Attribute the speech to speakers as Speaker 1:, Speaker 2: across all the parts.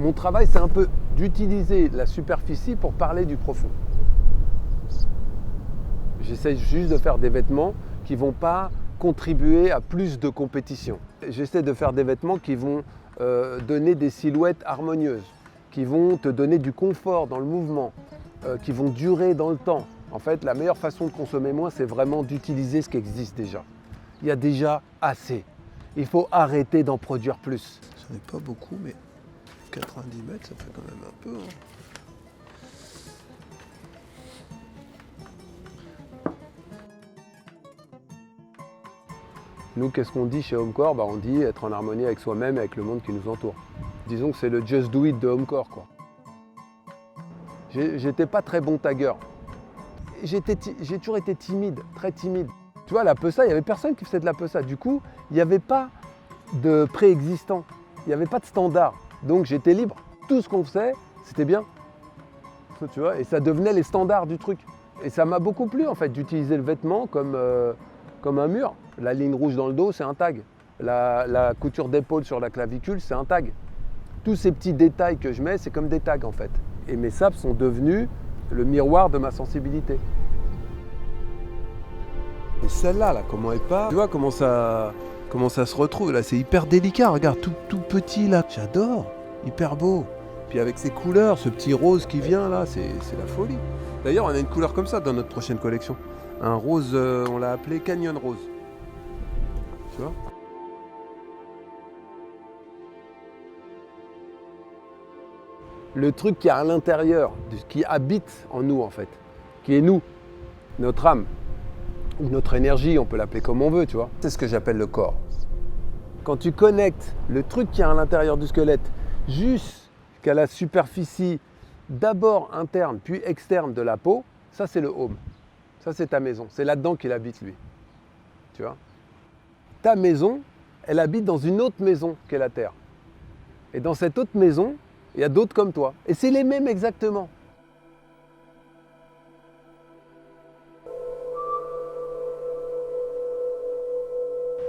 Speaker 1: Mon travail, c'est un peu d'utiliser la superficie pour parler du profond. J'essaie juste de faire des vêtements qui ne vont pas contribuer à plus de compétition. J'essaie de faire des vêtements qui vont donner des silhouettes harmonieuses, qui vont te donner du confort dans le mouvement, qui vont durer dans le temps. En fait, la meilleure façon de consommer moins, c'est vraiment d'utiliser ce qui existe déjà. Il y a déjà assez. Il faut arrêter d'en produire plus.
Speaker 2: Ce n'est pas beaucoup, mais 90 mètres, ça fait quand même un peu. Hein.
Speaker 1: Nous, qu'est-ce qu'on dit chez Homecore? On dit être en harmonie avec soi-même et avec le monde qui nous entoure. Disons que c'est le just do it de Homecore, quoi. J'étais pas très bon tagueur. J'ai toujours été timide, très timide. Tu vois, la PESA, il n'y avait personne qui faisait de la PESA. Du coup, il n'y avait pas de préexistant. Il n'y avait pas de standard. Donc j'étais libre. Tout ce qu'on faisait, c'était bien. Tu vois, et ça devenait les standards du truc. Et ça m'a beaucoup plu, en fait, d'utiliser le vêtement comme un mur. La ligne rouge dans le dos, c'est un tag. La couture d'épaule sur la clavicule, c'est un tag. Tous ces petits détails que je mets, c'est comme des tags, en fait. Et mes sapes sont devenus le miroir de ma sensibilité. Et celle-là, là, comment elle part? Tu vois comment ça se retrouve là? C'est hyper délicat, regarde, tout petit là. J'adore, hyper beau. Puis avec ces couleurs, ce petit rose qui vient là, c'est la folie. D'ailleurs, on a une couleur comme ça dans notre prochaine collection. Un rose, on l'a appelé Canyon Rose. Tu vois? Le truc qui est à l'intérieur, qui habite en nous en fait, qui est nous, notre âme, ou notre énergie, on peut l'appeler comme on veut, tu vois. C'est ce que j'appelle le corps. Quand tu connectes le truc qui est à l'intérieur du squelette jusqu'à la superficie, d'abord interne puis externe de la peau, ça c'est le home. Ça c'est ta maison, c'est là-dedans qu'il habite lui. Tu vois. Ta maison, elle habite dans une autre maison qu'est la Terre. Et dans cette autre maison, il y a d'autres comme toi. Et c'est les mêmes exactement.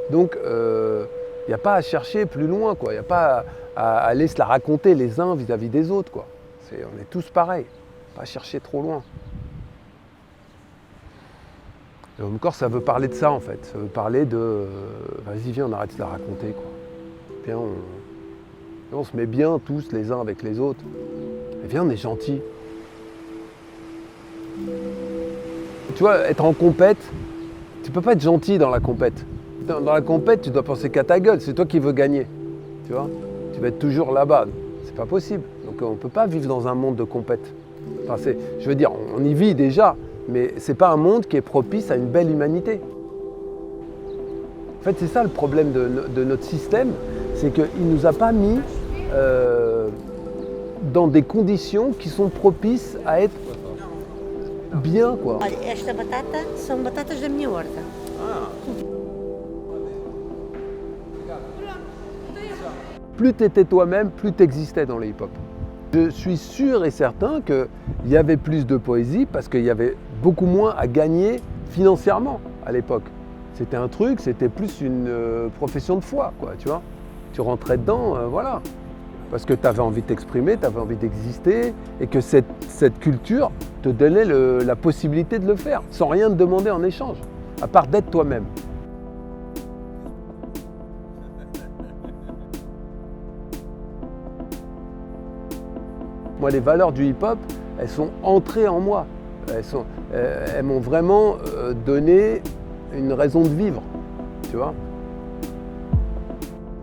Speaker 1: Donc, il n'y a pas à chercher plus loin, quoi. Il n'y a pas à aller se la raconter les uns vis-à-vis des autres, quoi. On est tous pareils. Pas chercher trop loin. Le Homecore, ça veut parler de ça, en fait. Ça veut parler de... vas-y, viens, on arrête de se la raconter, quoi. Viens, on se met bien tous les uns avec les autres. Et viens, on est gentils. Tu vois, être en compète, tu peux pas être gentil dans la compète. Dans la compète, tu dois penser qu'à ta gueule, c'est toi qui veux gagner. Tu vois, tu vas être toujours là-bas. C'est pas possible. Donc on peut pas vivre dans un monde de compète. Enfin, je veux dire, on y vit déjà, mais c'est pas un monde qui est propice à une belle humanité. En fait, c'est ça le problème de notre système, c'est qu'il nous a pas mis dans des conditions qui sont propices à être bien, quoi.
Speaker 3: Olha, esta batata são batatas da minha horta.
Speaker 1: Plus tu étais toi-même, plus tu existais dans le hip-hop. Je suis sûr et certain qu'il y avait plus de poésie parce qu'il y avait beaucoup moins à gagner financièrement à l'époque. C'était un truc, c'était plus une profession de foi, quoi, tu vois. Tu rentrais dedans, voilà. Parce que tu avais envie de t'exprimer, tu avais envie d'exister et que cette culture te donnait la possibilité de le faire sans rien te demander en échange, à part d'être toi-même. Moi, les valeurs du hip-hop, elles sont entrées en moi. Elles m'ont vraiment donné une raison de vivre, tu vois.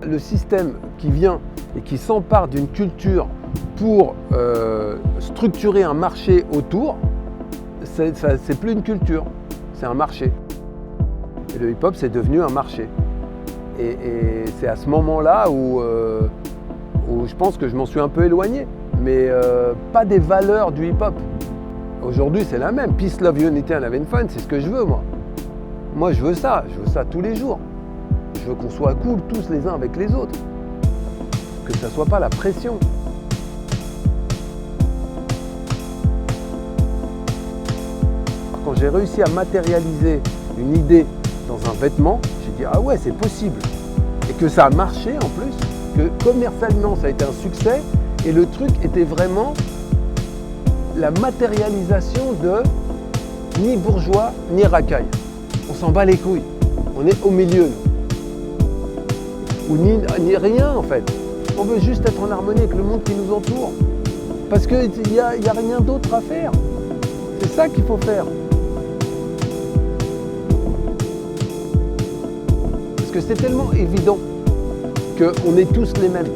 Speaker 1: Le système qui vient et qui s'empare d'une culture pour structurer un marché autour, c'est plus une culture, c'est un marché. Et le hip-hop, c'est devenu un marché. Et c'est à ce moment-là où je pense que je m'en suis un peu éloigné, mais pas des valeurs du hip-hop. Aujourd'hui, c'est la même. Peace, love, unity and having fun, c'est ce que je veux, moi. Moi, je veux ça tous les jours. Je veux qu'on soit cool tous les uns avec les autres. Que ça ne soit pas la pression. Quand j'ai réussi à matérialiser une idée dans un vêtement, j'ai dit ah ouais, c'est possible. Et que ça a marché en plus, que commercialement ça a été un succès Et le truc était vraiment la matérialisation de ni bourgeois, ni racaille. On s'en bat les couilles. On est au milieu. Ou ni rien en fait. On veut juste être en harmonie avec le monde qui nous entoure. Parce qu'il n'y a rien d'autre à faire. C'est ça qu'il faut faire. Parce que c'est tellement évident qu'on est tous les mêmes.